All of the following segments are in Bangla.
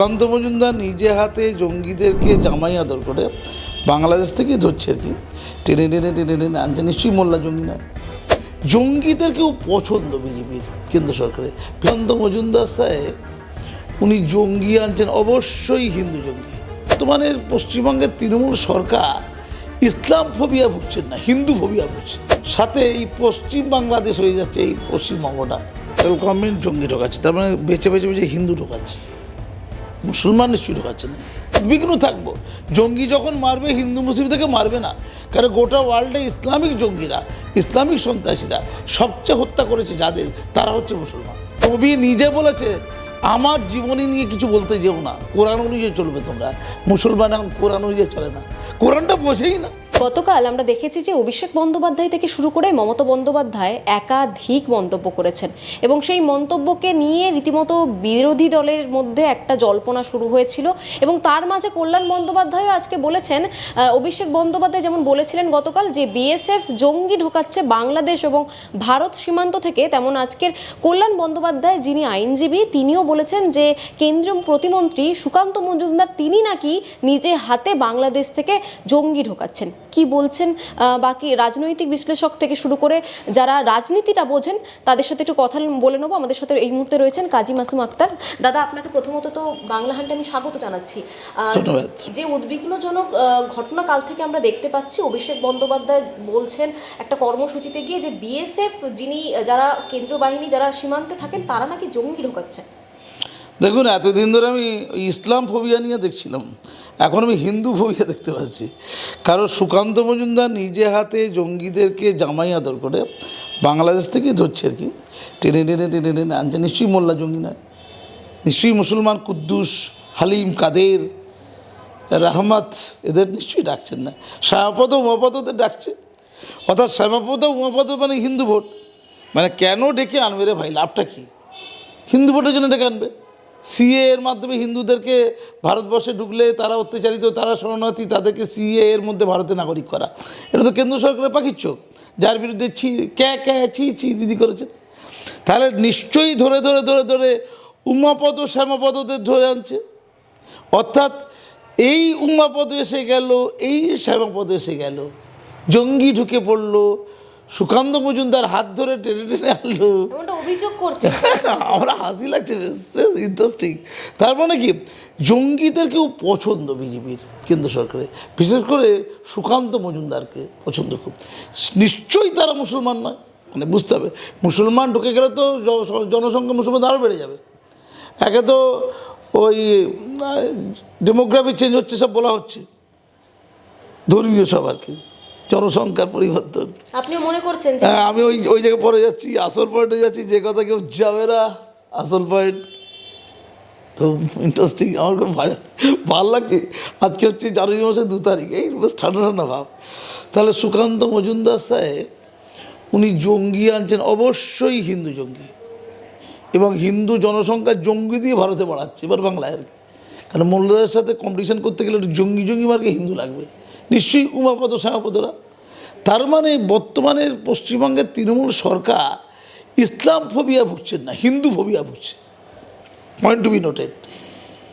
সুকান্ত মজুমদার নিজে হাতে জঙ্গিদেরকে জামাই আদর করে বাংলাদেশ থেকে ধরছে আর কি, টেনে টেনে টেনে টেনে আনছে। নিশ্চয়ই মোল্লা জঙ্গি নয়। জঙ্গিদেরকেও পছন্দ বিজেপির কেন্দ্র সরকারের। সুকান্ত মজুমদার সাহেব উনি জঙ্গি আনছেন, অবশ্যই হিন্দু জঙ্গি। বর্তমানে পশ্চিমবঙ্গের তৃণমূল সরকার ইসলাম ফোবিয়া ভুগছেন না, হিন্দু ফোবিয়া ভুগছে। সাথে এই পশ্চিম বাংলাদেশ হয়ে যাচ্ছে, এই পশ্চিমবঙ্গটা গভর্নমেন্ট জঙ্গি ঢোকাচ্ছে, তার মানে বেছে বেছে বেছে হিন্দু ঢোকাচ্ছে, মুসলমান নিশ্চয়ই ঢোকাচ্ছে না। বিঘ্ন থাকবো, জঙ্গি যখন মারবে হিন্দু মুসলিমদেরকে মারবে না, কারণ গোটা ওয়ার্ল্ডে ইসলামিক জঙ্গিরা, ইসলামিক সন্ত্রাসীরা সবচেয়ে হত্যা করেছে যাদের, তারা হচ্ছে মুসলমান। কবি নিজে বলেছে, আমার জীবনী নিয়ে কিছু বলতে যেও না, কোরআন অনুযায়ী চলবে তোমরা। মুসলমান এখন কোরআন অনুযায়ী চলে না, কোরআনটা বোঝেই না। গতকাল আমরা দেখেছি যে অভিষেক বন্দ্যোপাধ্যায় থেকে শুরু করে মমতা বন্দ্যোপাধ্যায় একাধিক মন্তব্য করেছেন এবং সেই মন্তব্যকে নিয়ে রীতিমতো বিরোধী দলের মধ্যে একটা জল্পনা শুরু হয়েছিল। এবং তার মাঝে কল্যাণ বন্দ্যোপাধ্যায়ও আজকে বলেছেন, অভিষেক বন্দ্যোপাধ্যায় যেমন বলেছিলেন গতকাল যে বিএসএফ জঙ্গি ঢোকাচ্ছে বাংলাদেশ এবং ভারত সীমান্ত থেকে, তেমন আজকের কল্যাণ বন্দ্যোপাধ্যায় যিনি আইনজীবী তিনিও বলেছেন যে কেন্দ্রীয় প্রতিমন্ত্রী সুকান্ত মজুমদার তিনি নাকি নিজে হাতে বাংলাদেশ থেকে জঙ্গি ঢোকাচ্ছেন। কি বলছেন বাকি রাজনৈতিক বিশ্লেষক থেকে শুরু করে যারা রাজনীতিটা বোঝেন তাদের সাথে একটু কথা বলে নেবো। আমাদের সাথে এই মুহূর্তে রয়েছেন কাজী মাসুম আক্তার। দাদা, আপনাকে প্রথমত তো বাংলা হান্টে আমি স্বাগত জানাচ্ছি। যে উদ্বিগ্নজনক ঘটনা কাল থেকে আমরা দেখতে পাচ্ছি, অভিষেক বন্দ্যোপাধ্যায় বলছেন একটা কর্মসূচিতে গিয়ে যে বিএসএফ যারা কেন্দ্র বাহিনী যারা সীমান্তে থাকেন তারা নাকি জঙ্গি ঢোকাচ্ছেন। দেখুন, এতদিন ধরে আমি ইসলাম ফোবিয়া নিয়ে দেখছিলাম, এখন আমি হিন্দু ফোবিয়া দেখতে পাচ্ছি। কারণ সুকান্ত মজুমদার নিজে হাতে জঙ্গিদেরকে জামাই আদর করে বাংলাদেশ থেকে ধরছে আর কি, টেনে টেনে টেনে টেনে আনছে। নিশ্চয়ই মোল্লা জঙ্গি নয়, নিশ্চয়ই মুসলমান কুদ্দুস, হালিম, কাদের, রহমত এদের নিশ্চয়ই ডাকছেন না। শ্যামাপদ উমাপদ ওদের ডাকছে, অর্থাৎ শ্যামাপদ উমাপদ মানে হিন্দু ভোট। মানে কেন ডেকে আনবে রে ভাই, লাভটা কী? হিন্দু ভোটের জন্য ডেকে আনবে। সিএ এর মাধ্যমে হিন্দুদেরকে ভারতবর্ষে ঢুকলে তারা অত্যাচারিত, তারা শরণার্থী, তাদেরকে সিএ এর মধ্যে ভারতের নাগরিক করা, এটা তো কেন্দ্র সরকারের পাখির চোখ, যার বিরুদ্ধে ছি দিদি করেছেন। তাহলে নিশ্চয়ই ধরে ধরে ধরে ধরে উমাপদ শ্যামাপদদের ধরে আনছে। অর্থাৎ এই উমাপদ এসে গেল, এই শ্যামাপদ এসে গেল, জঙ্গি ঢুকে পড়লো, সুকান্ত মজুমদার হাত ধরে টেনে টেনে আনলো, অভিযোগ করছে। আমরা হাসি লাগছে, বেশ ইন্টারেস্টিং। তার মানে কি, জঙ্গিদেরকেও পছন্দ বিজেপির কেন্দ্র সরকারে, বিশেষ করে সুকান্ত মজুমদারকে পছন্দ খুব। নিশ্চয়ই তারা মুসলমান নয়, মানে বুঝতে হবে। মুসলমান ঢুকে গেলে তো জনসংখ্যা মুসলমান আরও বেড়ে যাবে। একে তো ওই ডেমোগ্রাফি চেঞ্জ হচ্ছে, সব বলা হচ্ছে, ধর্মীয় সব আর কি, জনসংখ্যার পরিবর্তন। আপনি মনে করছেন? হ্যাঁ, আমি ওই জায়গায় পরে যাচ্ছি, আসল পয়েন্টে যাচ্ছি, যে কথা কেউ যাবে না, আসল পয়েন্ট। খুব ইন্টারেস্টিং, আমার খুব ভালো লাগছে। আজকে হচ্ছে জানুয়ারি মাসের 2 তারিখ, এই বেশ ঠান্ডা ঠান্ডা ভাব। তাহলে সুকান্ত মজুমদার সাহেব উনি জঙ্গি আনছেন, অবশ্যই হিন্দু জঙ্গি, এবং হিন্দু জনসংখ্যার জঙ্গি দিয়ে ভারতে বাড়াচ্ছে এবার বাংলায় আর কি। কারণ মোল্লাদের সাথে কম্পিটিশন করতে গেলে একটু জঙ্গি জঙ্গি মার্কে হিন্দু লাগবে, নিশ্চয়ই উমাপদ শ্যামাপদরা। তার মানে বর্তমানের পশ্চিমবঙ্গের তৃণমূল সরকার ইসলাম ফোবিয়া ভুগছেন না, হিন্দু ফোবিয়া ভুগছে। Point to be noted,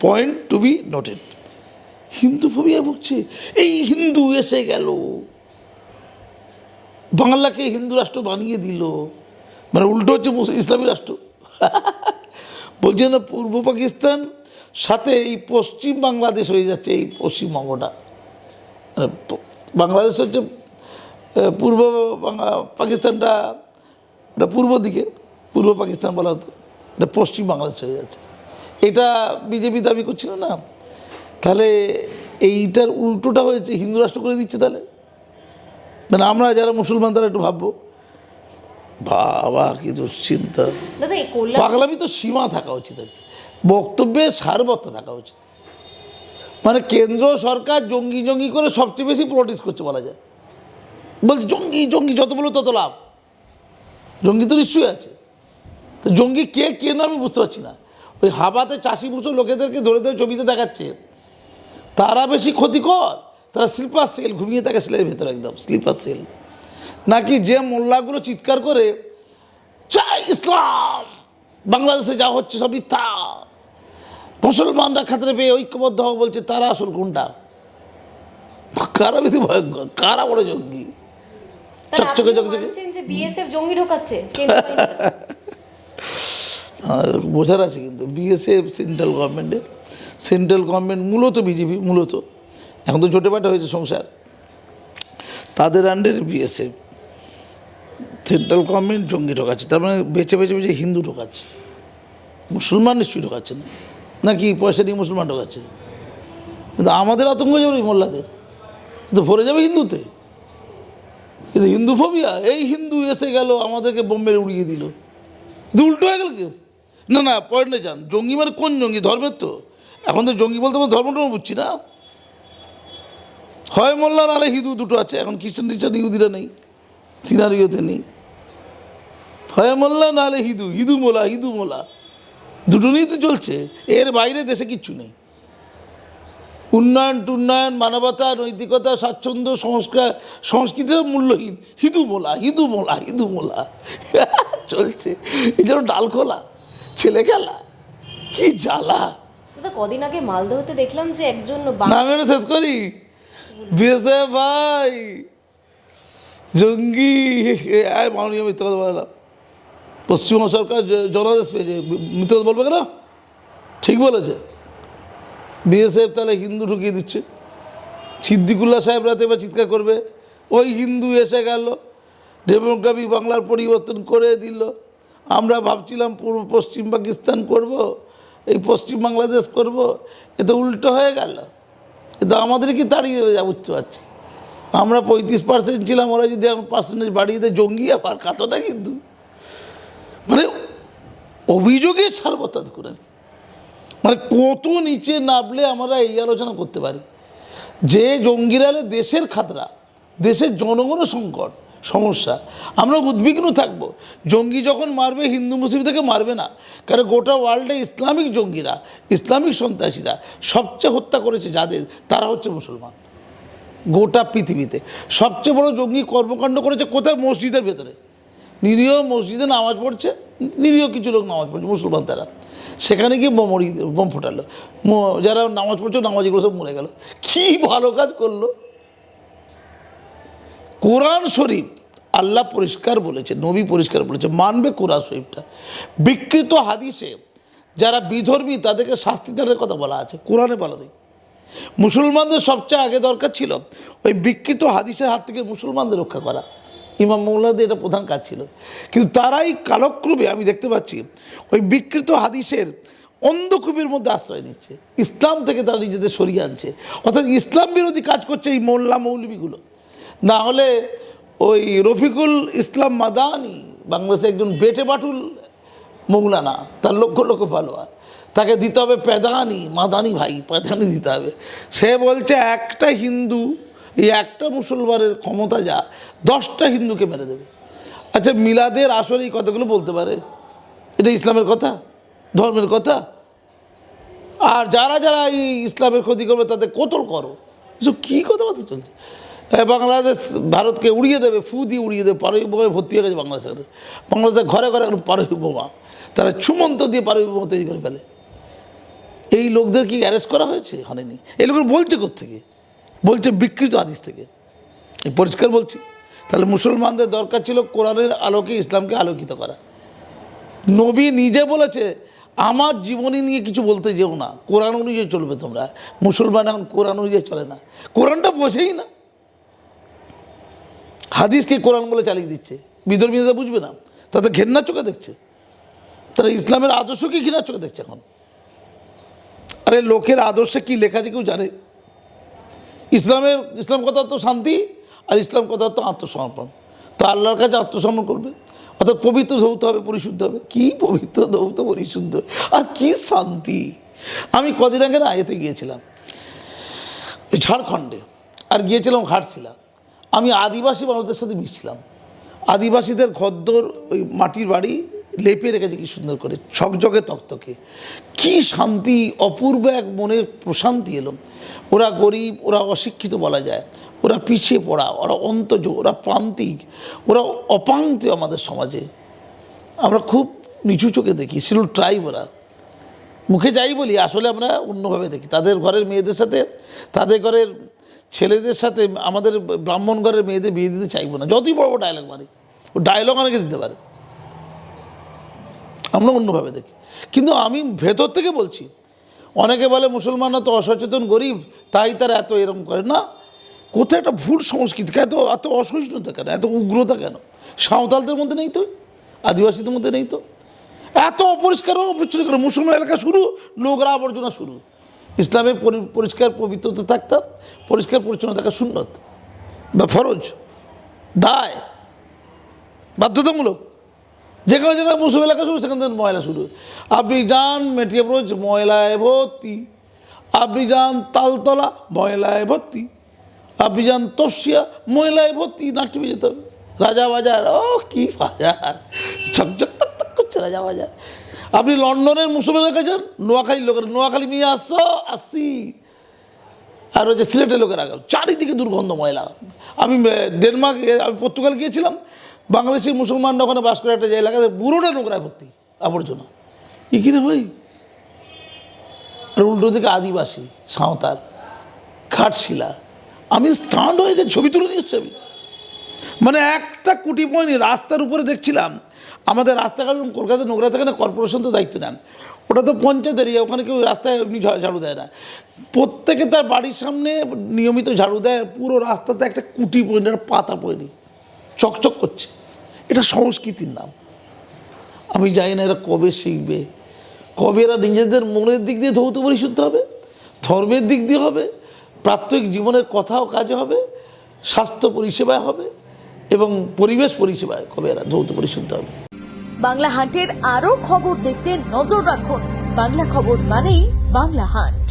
point to be noted. Hinduphobia ভুগছে। এই হিন্দু এসে গেল, বাংলাকে হিন্দু রাষ্ট্র বানিয়ে দিল, মানে উল্টো হচ্ছে ইসলামী রাষ্ট্র। বলছে না, পূর্ব পাকিস্তান সাথে এই পশ্চিম বাংলাদেশ হয়ে যাচ্ছে, এই পশ্চিমবঙ্গটা। বাংলাদেশ হচ্ছে পূর্ব পাকিস্তানটা, এটা পূর্ব দিকে, পূর্ব পাকিস্তান বলা হতো, এটা পশ্চিম বাংলাদেশ হয়ে যাচ্ছে। এটা বিজেপি দাবি করছিল না? তাহলে এইটার উল্টোটা হয়েছে, হিন্দু রাষ্ট্র করে দিচ্ছে। তাহলে মানে আমরা যারা মুসলমান তারা একটু ভাববো, বাবা কি দুশ্চিন্তা। পাগলামি তো সীমা থাকা উচিত আর কি, বক্তব্যের সারবত্তা থাকা উচিত। মানে কেন্দ্র সরকার জঙ্গি জঙ্গি করে সবচেয়ে বেশি পলিটিক্স করছে বলা যায়। বলছে জঙ্গি জঙ্গি, যত বলো তত লাভ। জঙ্গি তো নিশ্চয়ই আছে, তো জঙ্গি কে না আমি বুঝতে পারছি না। ওই হাবাতে চাষি বুঝো লোকেদেরকে ধরে ধরে ছবিতে দেখাচ্ছে, তারা বেশি ক্ষতিকর, তারা স্লিপার সেল, ঘুমিয়ে থাকে সেলের ভেতরে, একদম স্লিপার সেল। নাকি যে মোল্লাগুলো চিৎকার করে চাই ইসলাম, বাংলাদেশে যা হচ্ছে সব মিথ্যা, মুসলমানরা খাতরে পেয়ে ঐক্যবদ্ধ হওয়া বলছে, তারা আসল কোনটা? কারা বেশি ভয়ঙ্কর, কারা বড় জঙ্গি? চকচকে চকচকে যে বিএসএফ জঙ্গি ঢোকাচ্ছে কেন্দ্রীয় বাহিনীতে? বোঝার আছে কিন্তু বিএসএফ সেন্ট্রাল গভর্নমেন্ট মূলত বিজেপি, মূলত এখন তো ছোটোপাটা হয়েছে সংসার, তাদের আন্ডারে বিএসএফ, সেন্ট্রাল গভর্নমেন্ট জঙ্গি ঢোকাচ্ছে। তার মানে বেছে বেছে বেছে হিন্দু ঢোকাচ্ছে, মুসলমান নিশ্চয়ই ঢোকাচ্ছে না, নাকি পয়সা নিয়ে মুসলমান ঢোকাচ্ছে? কিন্তু আমাদের আতঙ্ক যাবে মোল্লাদের, কিন্তু ভরে যাবে হিন্দুতে। কিন্তু হিন্দু ফোবিয়া, এই হিন্দু এসে গেল আমাদেরকে বোম্বে উড়িয়ে দিল, কিন্তু উল্টো হয়ে গেল কেস। না না, পয়েন্টে যান, জঙ্গি মানে কোন জঙ্গি? ধর্মের তো এখন তো জঙ্গি বলতে ধর্মটা বুঝছি না, হয় মোল্লা নাহলে হিন্দু, দুটো আছে এখন। খ্রিস্টান ইহুদিরা নেই, সিনারিওতে নেই, হয় মোল্লা নাহলে হিন্দু মোলা দুটো নিয়েই তো চলছে, এর বাইরে দেশে কিচ্ছু নেই। উন্নয়ন, মানবতা, নৈতিকতা, স্বাচ্ছন্দ্য, সংস্কৃতির মূল্যহীন, হিন্দু মোলা চলছে। এই যেন ডাল খোলা ছেলে খেলা, কি জ্বালা। দাদা, কদিন আগে মালদহতে দেখলাম যে একজন না মেরে শেষ করি, বিএসএফ ভাই জঙ্গি, মাননীয় মিথ্যা কথা বলে না, পশ্চিমবঙ্গ সরকার জনাদেশ পেয়েছে, মিথ্যা কথা বলবে কেন? ঠিক বলেছে, বিএসএফ তাহলে হিন্দু ঢুকিয়ে দিচ্ছে। সিদ্দিকুল্লাহ সাহেব রাতে এবার চিৎকার করবে, ওই হিন্দু এসে গেল, ডেমোগ্রাফি বাংলার পরিবর্তন করে দিল। আমরা ভাবছিলাম পূর্ব পশ্চিম পাকিস্তান করব, এই পশ্চিম বাংলাদেশ করব, এ তো উল্টো হয়ে গেল। কিন্তু আমাদের কি তাড়িয়ে দেবে যা বুঝতে পারছি। আমরা 35% ছিলাম, ওরা যদি এখন পার্সেন্টেজ বাড়িয়ে দেয়, জঙ্গি আবার খাতো না কিন্তু, মানে অভিযোগের সারবতাদ করে, মানে কত নিচে নামলে আমরা এই আলোচনা করতে পারি যে জঙ্গিরা দেশের খাতরা, দেশের জনগণের সংকট, সমস্যা, আমরা উদ্বিগ্ন থাকবো। জঙ্গি যখন মারবে, হিন্দু মুসলিম থেকে মারবে না, কারণ গোটা ওয়ার্ল্ডে ইসলামিক জঙ্গিরা, ইসলামিক সন্ত্রাসীরা সবচেয়ে হত্যা করেছে যাদের, তারা হচ্ছে মুসলমান। গোটা পৃথিবীতে সবচেয়ে বড় জঙ্গি কর্মকাণ্ড করেছে কোথায়? মসজিদের ভেতরে। নিরীহ মসজিদে নামাজ পড়ছে, নিরীহ কিছু লোক নামাজ পড়ছে মুসলমান, তারা সেখানে গিয়ে বোম ফোটালো, যারা নামাজ পড়ছে নামাজিগুলো সব মরে গেল। কি ভালো কাজ করলো! কোরআন শরীফ আল্লাহ পরিষ্কার বলেছে, নবী পরিষ্কার বলেছে, মানবে কোরআন শরীফটা। বিকৃত হাদিসে যারা বিধর্মী তাদেরকে শাস্তি দেওয়ার কথা বলা আছে, কোরআনে বলা নেই। মুসলমানদের সবচেয়ে আগে দরকার ছিল ওই বিকৃত হাদিসের হাত থেকে মুসলমানদের রক্ষা করা, ইমাম মৌলানাদের এটা প্রধান কাজ ছিল। কিন্তু তারাই কালক্রমে আমি দেখতে পাচ্ছি ওই বিকৃত হাদিসের অন্ধকূপের মধ্যে আশ্রয় নিচ্ছে, ইসলাম থেকে তারা নিজেদের সরিয়ে আনছে, অর্থাৎ ইসলাম বিরোধী কাজ করছে এই মোল্লা মৌলবীগুলো। না হলে ওই রফিকুল ইসলাম মাদানি বাংলাদেশে একজন বেটে বাটুল মৌলানা, তার লক্ষ লক্ষ ফলোয়ার, তাকে দিতে হবে পেদানি, মাদানি ভাই পেদানি দিতে হবে। সে বলছে একটা হিন্দু, এই একটা মুসলমানের ক্ষমতা যা 10টা হিন্দুকে মেরে দেবে। আচ্ছা, মিলাদের আসলে এই কথাগুলো বলতে পারে? এটা ইসলামের কথা, ধর্মের কথা? আর যারা যারা এই ইসলামের ক্ষতি করবে তাদের কতল করো, এসব কী কথাবার্তা চলছে? বাংলাদেশ ভারতকে উড়িয়ে দেবে, ফু দিয়ে উড়িয়ে দেবে, পারমাণবিক বোমায় ভর্তি হয়ে গেছে বাংলাদেশের ঘরে ঘরে পারমাণবিক বোমা, তারা ছুমন্ত দিয়ে পারমাণবিক বোমা তৈরি করে ফেলে। এই লোকদের কি অ্যারেস্ট করা হয়েছে? হয়নি। এই লোকগুলো বলছে কোত্থেকে? বলছে বিকৃত হাদিস থেকে, এই পরিষ্কার বলছি। তাহলে মুসলমানদের দরকার ছিল কোরআনের আলোকে ইসলামকে আলোকিত করা। নবী নিজে বলেছে, আমার জীবনী নিয়ে কিছু বলতে যেও না, কোরআন অনুযায়ী চলবে তোমরা। মুসলমান এখন কোরআন অনুযায়ী চলে না, কোরআনটা বোঝেই না, হাদিসকে কোরআন বলে চালিয়ে দিচ্ছে। বিধর্মীরা বুঝবে না, তাদের ঘেন্নার চোখে দেখছে, তারা ইসলামের আদর্শকে ঘৃণার চোখে দেখছে এখন। আরে লোকের আদর্শে কী লেখা আছে কেউ জানে? ইসলাম কথা তো শান্তি, আর ইসলাম কথা তো আত্মসমর্পণ। তো আল্লাহর কাছে আত্মসমর্পণ করবে, অর্থাৎ পবিত্র ধৌত হবে, পরিশুদ্ধ হবে। কি পবিত্র ধৌত পরিশুদ্ধ, আর কি শান্তি! আমি কদিন আগে না এতে গিয়েছিলাম ঝাড়খণ্ডে, আর গিয়েছিলাম ঘাটশিলা। আমি আদিবাসী মানুষদের সাথে মিশছিলাম। আদিবাসীদের ঘরদোর, ওই মাটির বাড়ি লেপে রেখেছে কি সুন্দর করে, ঝকঝকে তকতকে, কি শান্তি, অপূর্ব এক মনের প্রশান্তি এলো। ওরা গরিব, ওরা অশিক্ষিত বলা যায়, ওরা পিছিয়ে পড়া, ওরা অন্তজ, ওরা প্রান্তিক, ওরা অপাঙ্ক্তি আমাদের সমাজে। আমরা খুব নিচু চোখে দেখি, শিডিউল ট্রাইব ওরা। মুখে যাই বলি আসলে আমরা অন্যভাবে দেখি। তাদের ঘরের মেয়েদের সাথে, তাদের ঘরের ছেলেদের সাথে আমাদের ব্রাহ্মণ ঘরের মেয়েদের বিয়ে দিতে চাইবো না, যতই বড় বড় ডায়লগ মারি। ও ডায়লগ অনেকে দিতে পারে, আমরা অন্যভাবে দেখি। কিন্তু আমি ভেতর থেকে বলছি, অনেকে বলে মুসলমানরা তো অসচেতন গরিব, তাই তারা এত এরকম করে না। কোথায় একটা ভুল সংস্কৃতি, এত এত অসহিষ্ণুতা কেন, এত উগ্রতা কেন? সাঁওতালদের মধ্যে নেই তো, আদিবাসীদের মধ্যে নেই তো। এত অপরিষ্কার অপরিচ্ছন্ন কেন? মুসলমান এলাকা শুরু, নোংরা আবর্জনা শুরু। ইসলামে পরিষ্কার পবিত্রতা থাকতাম, পরিষ্কার পরিচ্ছন্ন থাকা সুন্নত বা ফরজ, দায়, বাধ্যতামূলক। যেখানে যেখানে মুসলিম এলাকা শুরু সেখান থেকে ময়লা শুরু। আপনি যান মেটিয়াপ্রোচ, ময়লায় ভর্তি। আপনি যান তালতলা, ময়লায় ভর্তি। আপনি যান তপসিয়া, ময়লায় ভর্তি। নাট্যমে যেতে হবে। রাজাবাজার, ও কি বাজার, ঝকঝক তক করছে রাজাবাজার। আপনি লন্ডনের মুসলিম এলাকায় যান, নোয়াখালীর লোকের, নোয়াখালী নিয়ে আসছো, আসছি। আর হচ্ছে সিলেটের লোকের আগে চারিদিকে দুর্গন্ধ, ময়লা। আমি ডেনমার্ক, আমি পর্তুগাল গিয়েছিলাম, বাংলাদেশি মুসলমানরা ওখানে বাস করে একটা যে এলাকাতে পুরোটা নোংরায় ভর্তি আবর্জনা। কিনে ভাই। আর উল্টো দিকে আদিবাসী, সাঁওতাল, ঘাটশিলা। আমি স্টান্ড হয়ে গেছে, ছবি তুলে নিয়ে এসছি আমি। মানে একটা কুটি পয়নি রাস্তার উপরে দেখছিলাম। আমাদের রাস্তাঘাট কলকাতা নোংরা থাকে না, কর্পোরেশন তো দায়িত্ব নেন, ওটা তো পঞ্চায়েত এরিয়া, ওখানে কেউ রাস্তায় এমনি ঝাড়ু দেয় না। প্রত্যেকে তার বাড়ির সামনে নিয়মিত ঝাড়ু দেয়। পুরো রাস্তাতে একটা কুটি পয়নি, একটা পাতা পয়নি চকচক করছে। এটা সংস্কৃতির নাম। আমি জানি না এরা কবে শিখবে, কবে এরা নিজেদের মনের দিক দিয়ে ধৌত পরিশুদ্ধ হবে, ধর্মের দিক দিয়ে হবে, প্রাত্যহিক জীবনের কথা ও কাজে হবে, স্বাস্থ্য পরিষেবায় হবে এবং পরিবেশ পরিষেবায় কবে এরা ধৌত পরিশুদ্ধ হবে। বাংলা হাটের আরো খবর দেখতে নজর রাখুন। বাংলা খবর মানেই বাংলা হাট।